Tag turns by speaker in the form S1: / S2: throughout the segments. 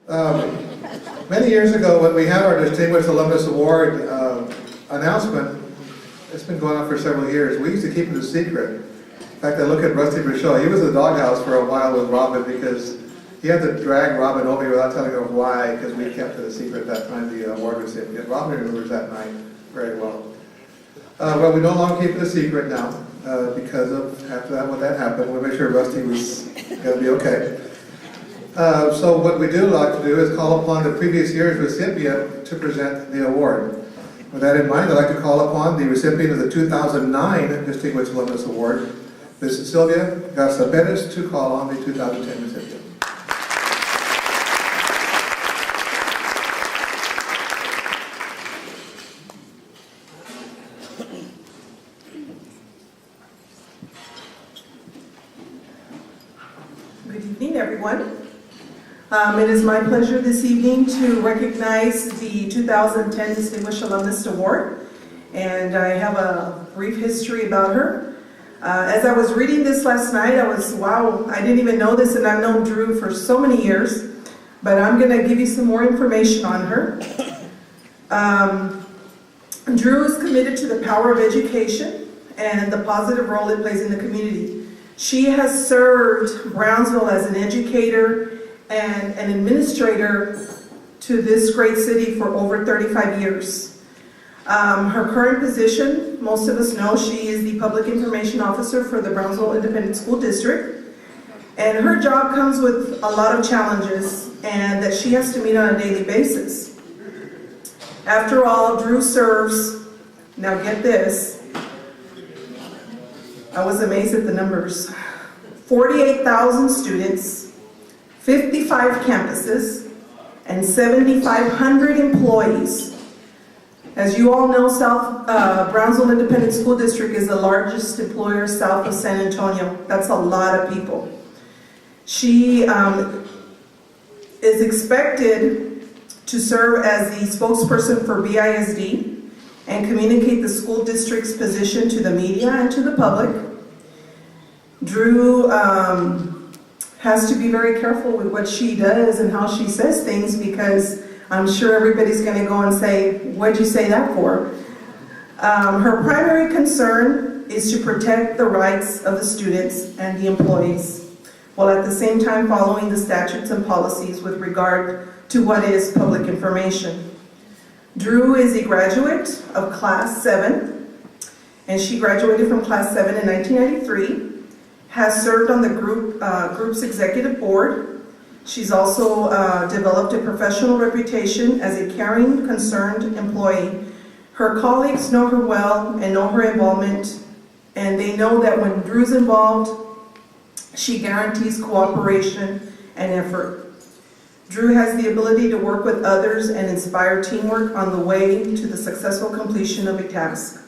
S1: Many years ago, when we had our Distinguished Alumnus Award announcement, it's been going on for several years, we used to keep it a secret. In fact, I look at Rusty Brichot. He was in the doghouse for a while with Robin because he had to drag Robin over without telling her why, because we kept it a secret at that time, the award recipient. Robin remembers that night very well. Well, we no longer keep it a secret now because of after that, when that happened, we made sure Rusty was going to be okay. So what we do like to do is call upon the previous year's recipient to present the award. With that in mind, I'd like to call upon the recipient of the 2009 Distinguished Alumnus Award, Ms. Sylvia Garza Perez, to call on the 2010 recipient.
S2: Good evening, everyone. It is my pleasure this evening to recognize the 2010 Distinguished Alumnus Award, and I have a brief history about her. As I was reading this last night, wow, I didn't even know this, and I've known Drue for so many years, but I'm going to give you some more information on her. Drue is committed to the power of education and the positive role it plays in the community. She has served Brownsville as an educator and an administrator to this great city for over 35 years. Her current position, most of us know, she is the Public Information Officer for the Brownsville Independent School District. And her job comes with a lot of challenges and that she has to meet on a daily basis. After all, Drue serves, now get this, I was amazed at the numbers, 48,000 students, 55 campuses, and 7,500 employees. As you all know, Brownsville Independent School District is the largest employer south of San Antonio. That's a lot of people. She is expected to serve as the spokesperson for BISD and communicate the school district's position to the media and to the public. Drue has to be very careful with what she does and how she says things, because I'm sure everybody's going to go and say, what'd you say that for? Her primary concern is to protect the rights of the students and the employees, while at the same time following the statutes and policies with regard to what is public information. Drue is a graduate of Class 7, and she graduated from Class 7 in 1993. Has served on the group's executive board. She's also developed a professional reputation as a caring, concerned employee. Her colleagues know her well and know her involvement, and they know that when Drue's involved, she guarantees cooperation and effort. Drue has the ability to work with others and inspire teamwork on the way to the successful completion of a task.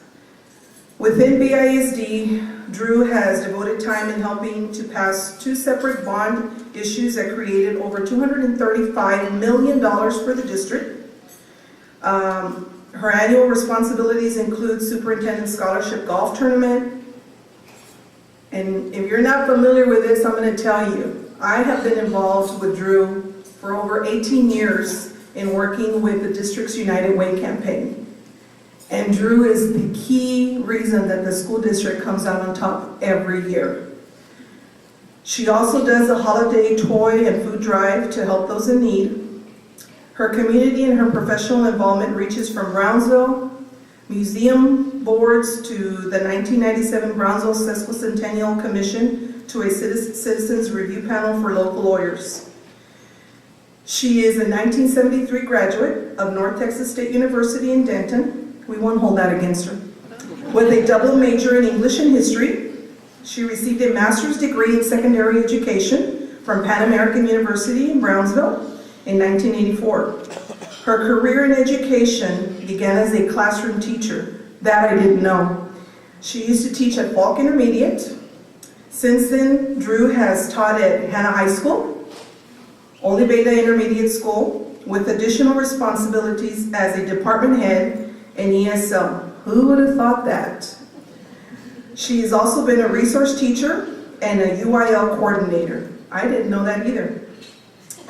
S2: Within BISD, Drue has devoted time in helping to pass 2 separate bond issues that created over $235 million for the district. Her annual responsibilities include Superintendent Scholarship Golf Tournament. And if you're not familiar with this, I'm going to tell you, I have been involved with Drue for over 18 years in working with the district's United Way campaign. And Drue is the key reason that the school district comes out on top every year. She also does a holiday toy and food drive to help those in need. Her community and her professional involvement reaches from Brownsville museum boards to the 1997 Brownsville Sesquicentennial Commission to a citizens review panel for local lawyers. She is a 1973 graduate of North Texas State University in Denton. We won't hold that against her. With a double major in English and history, she received a master's degree in secondary education from Pan American University in Brownsville in 1984. Her career in education began as a classroom teacher. That I didn't know. She used to teach at Falk Intermediate. Since then, Drue has taught at Hanna High School, Ole Beta Intermediate School, with additional responsibilities as a department head in ESL. Who would have thought that? She has also been a resource teacher and a UIL coordinator. I didn't know that either.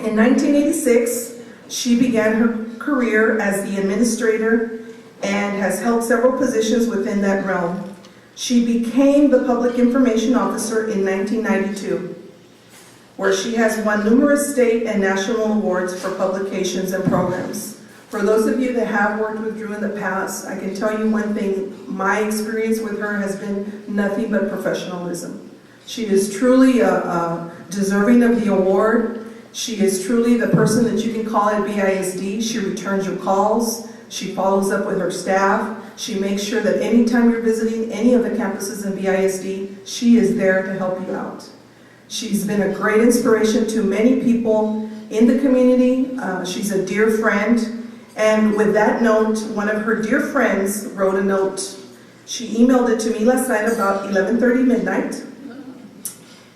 S2: In 1986, she began her career as the administrator and has held several positions within that realm. She became the public information officer in 1992, where she has won numerous state and national awards for publications and programs. For those of you that have worked with Drue in the past, I can tell you one thing, my experience with her has been nothing but professionalism. She is truly deserving of the award. She is truly the person that you can call at BISD. She returns your calls. She follows up with her staff. She makes sure that anytime you're visiting any of the campuses in BISD, she is there to help you out. She's been a great inspiration to many people in the community. She's a dear friend. And with that note, one of her dear friends wrote a note. She emailed it to me last night about 11:30 midnight.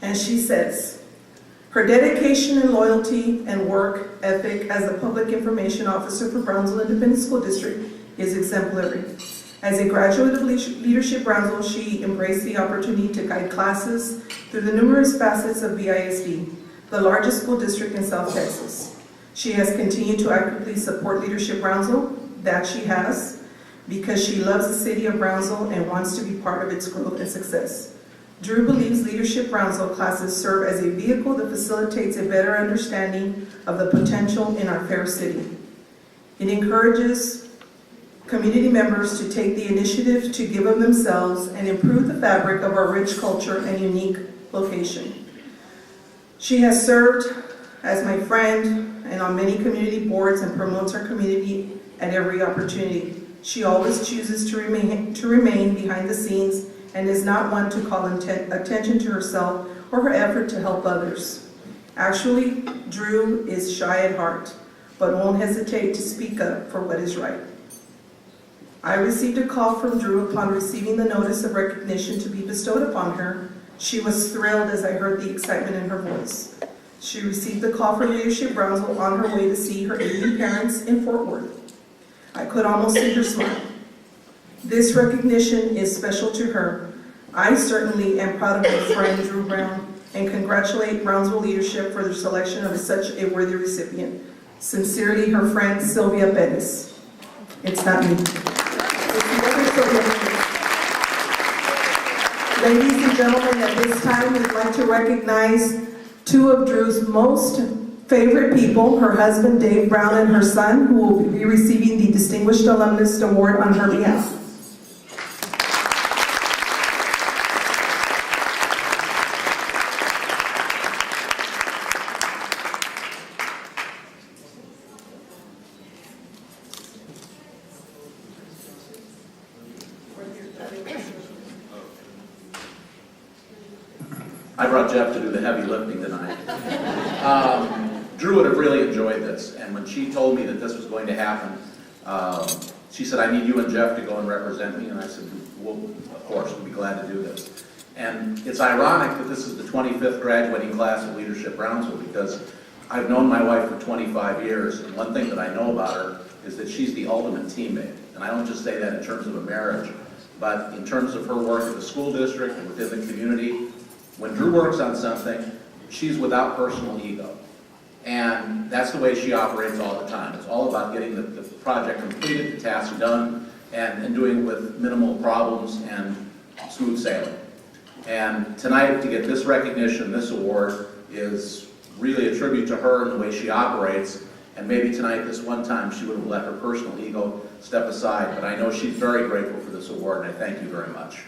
S2: And she says, her dedication and loyalty and work ethic as the public information officer for Brownsville Independent School District is exemplary. As a graduate of Leadership Brownsville, she embraced the opportunity to guide classes through the numerous facets of BISD, the largest school district in South Texas. She has continued to actively support Leadership Brownsville, that she has, because she loves the city of Brownsville and wants to be part of its growth and success. Drue believes Leadership Brownsville classes serve as a vehicle that facilitates a better understanding of the potential in our fair city. It encourages community members to take the initiative to give of themselves and improve the fabric of our rich culture and unique location. She has served as my friend and on many community boards and promotes our community at every opportunity. She always chooses to remain behind the scenes and is not one to call attention to herself or her effort to help others. Actually, Drue is shy at heart, but won't hesitate to speak up for what is right. I received a call from Drue upon receiving the notice of recognition to be bestowed upon her. She was thrilled as I heard the excitement in her voice. She received the call from Leadership Brownsville on her way to see her aging parents in Fort Worth. I could almost see her smile. This recognition is special to her. I certainly am proud of my friend Drue Brown and congratulate Brownsville leadership for their selection of such a worthy recipient. Sincerely, her friend Sylvia Perez. It's not me. It's the other Sylvia Perez. Ladies and gentlemen, at this time, we'd like to recognize two of Drue's most favorite people, her husband Dave Brown and her son, who will be receiving the Distinguished Alumnus Award on her behalf.
S3: I brought Jeff to do the heavy lifting tonight. Drue would have really enjoyed this, and when she told me that this was going to happen, she said, I need you and Jeff to go and represent me, and I said, well, of course, we'd be glad to do this. And it's ironic that this is the 25th graduating class of Leadership Brownsville, because I've known my wife for 25 years, and one thing that I know about her is that she's the ultimate teammate. And I don't just say that in terms of a marriage, but in terms of her work at the school district and within the community. When Drue works on something, she's without personal ego. And that's the way she operates all the time. It's all about getting the project completed, the task done, and doing it with minimal problems and smooth sailing. And tonight, to get this recognition, this award, is really a tribute to her and the way she operates. And maybe tonight, this one time, she would have let her personal ego step aside. But I know she's very grateful for this award, and I thank you very much.